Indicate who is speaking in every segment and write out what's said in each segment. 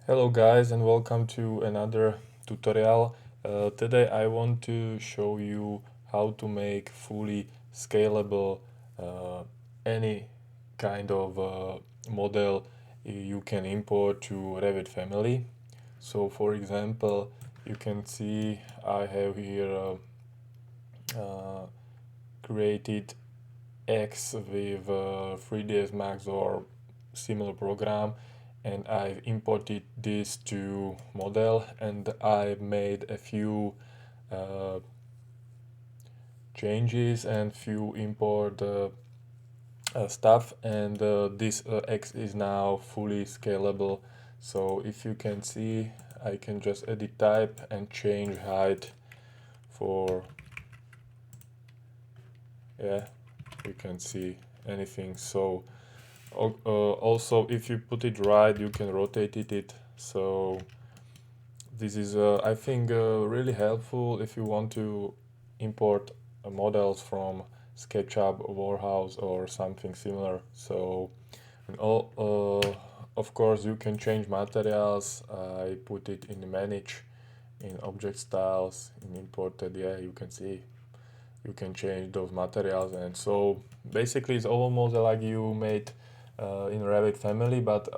Speaker 1: Hello guys and welcome to another tutorial. Today I want to show you how to make fully scalable any kind of model you can import to Revit Family. So for example, you can see I have here created X with 3ds Max or similar program, and I've imported this to model, and I made a few uh, changes and few import stuff, and this X is now fully scalable. So if you can see, I can just edit type and change height for, yeah, you can see anything. So also if you put it right, you can rotate it. So this is I think really helpful if you want to import models from SketchUp, Warhouse or something similar. So and of course you can change materials. I put it in manage, in object styles, in imported. Yeah, you can see you can change those materials, and so basically it's almost like you made in Revit Family, but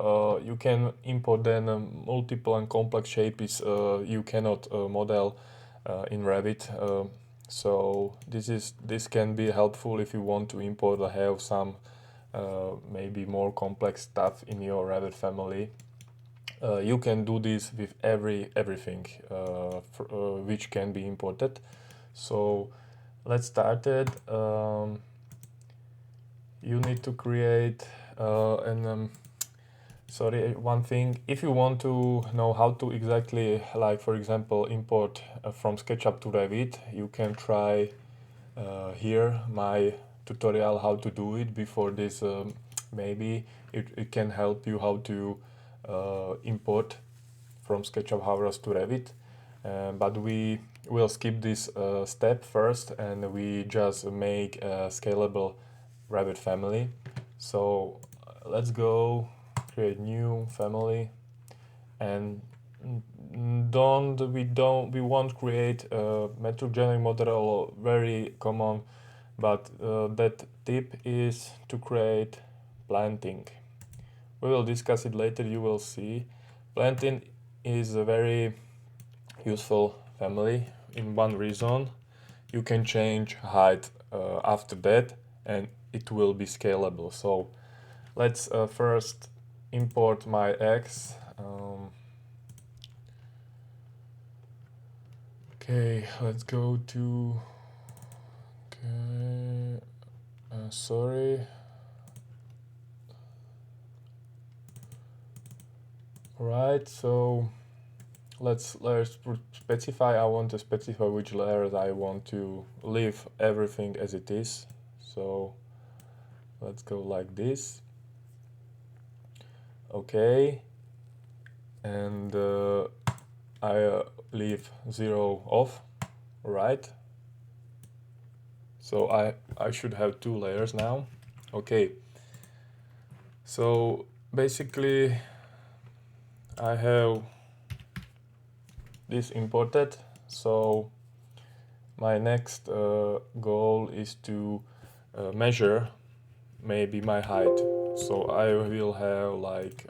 Speaker 1: you can import then multiple and complex shapes you cannot model in Revit. So this can be helpful if you want to import or have some maybe more complex stuff in your Revit Family. You can do this with everything which can be imported. So let's start it. You need to create sorry, one thing. If you want to know how to exactly, like for example, import from SketchUp to Revit, you can try here my tutorial how to do it. Before this, maybe it can help you how to import from SketchUp Hours to Revit. But we will skip this step first, and we just make a scalable Revit family. So let's go create new family, and we won't create a metric generic model, very common, but that tip is to create planting. We will discuss it later, you will see. Planting is a very useful family in one reason. You can change height after that, and it will be scalable. So let's first import my X. Okay, let's go to, okay, sorry. Right, so let's specify. I want to specify which layers I want to leave everything as it is. So let's go like this. Okay, and I leave 0 off, right? So I should have 2 layers now. Okay, so basically I have this imported. So my next goal is to measure maybe my height. So I will have like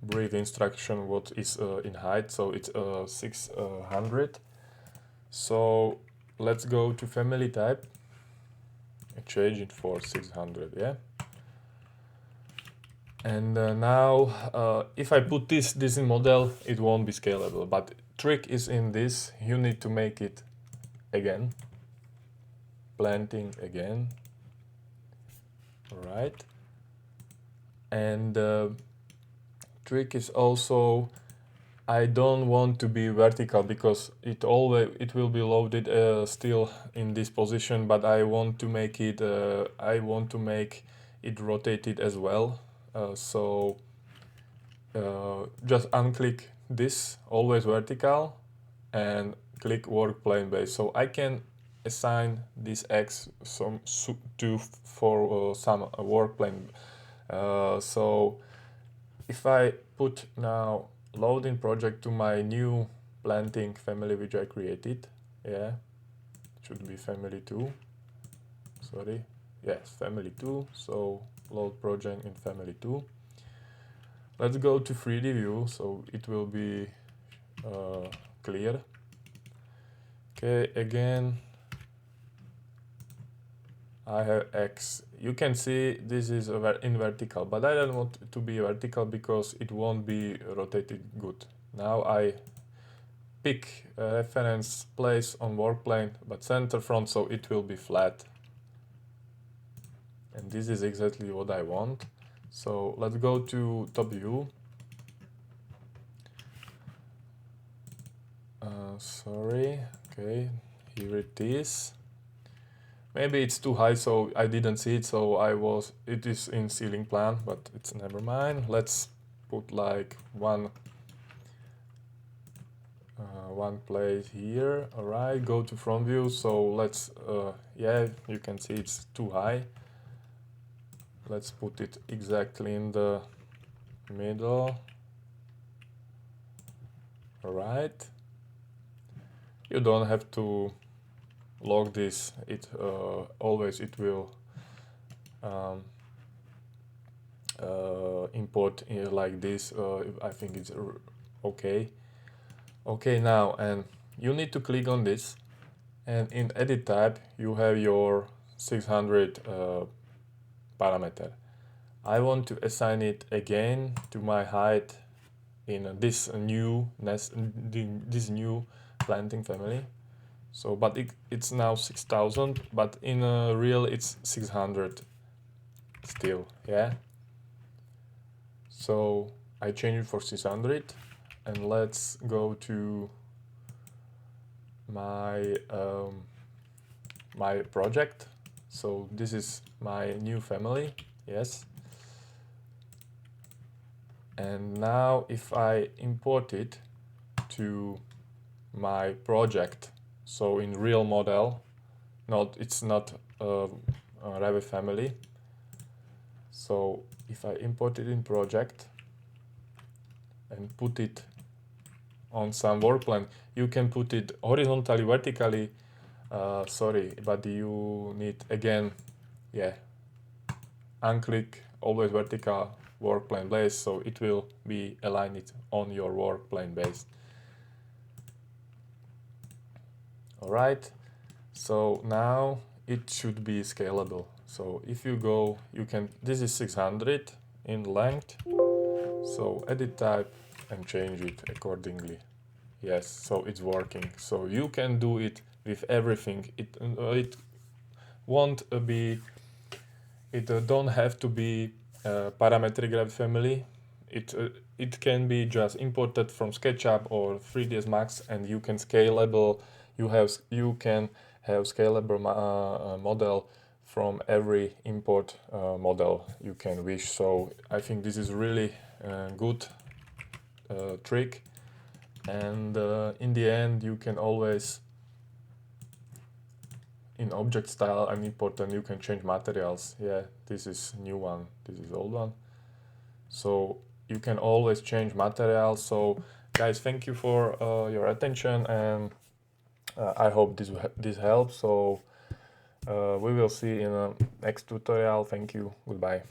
Speaker 1: brief instruction what is in height. So it's 600. So let's go to family type and change it for 600. Yeah. And now if I put this in model, it won't be scalable, but trick is in this. You need to make it again, planting again. All right. And trick is also, I don't want to be vertical because it will be loaded still in this position, but I want to make it rotated as well. So just unclick this, always vertical, and click work plane base. So I can assign this X for some work plane. So if I put now loading project to my new planting family which I created, yeah, it should be family 2, sorry, yes, family 2, so load project in family 2. Let's go to 3D view, so it will be clear. Okay, again, I have X. You can see this is in vertical, but I don't want it to be vertical because it won't be rotated good. Now I pick a reference place on work plane, but center front, so it will be flat. And this is exactly what I want. So let's go to top view. Sorry, okay, here it is. Maybe it's too high, so I didn't see it, so it is in ceiling plan, but it's never mind. Let's put like one place here. All right, go to front view. So let's, yeah, you can see it's too high. Let's put it exactly in the middle. All right. You don't have to log this. It always it will import like this. I think it's okay. Okay, now, and you need to click on this, and in edit type you have your 600 parameter. I want to assign it again to my height in this new planting family. So, but it's now 6000, but in real it's 600 still, yeah. So I change it for 600, and let's go to my my project. So this is my new family, yes. And now if I import it to my project, so in real model, it's not a Revit family. So if I import it in project and put it on some work plan, you can put it horizontally, vertically, sorry, but you need again, yeah, unclick always vertical work plane base, so it will be aligned on your work plane base. All right, so now it should be scalable. So if you go, you can, this is 600 in length, so edit type and change it accordingly. Yes, so it's working. So you can do it with everything. It won't be, it don't have to be parametric Revit family. It can be just imported from SketchUp or 3ds Max, and you can scalable. You can have scalable model from every import model you can wish. So I think this is really good trick, and in the end you can always in object style and import, and you can change materials. Yeah, this is new one, this is old one, so you can always change materials. So guys, thank you for your attention, and I hope this helps. So we will see in the next tutorial. Thank you, goodbye.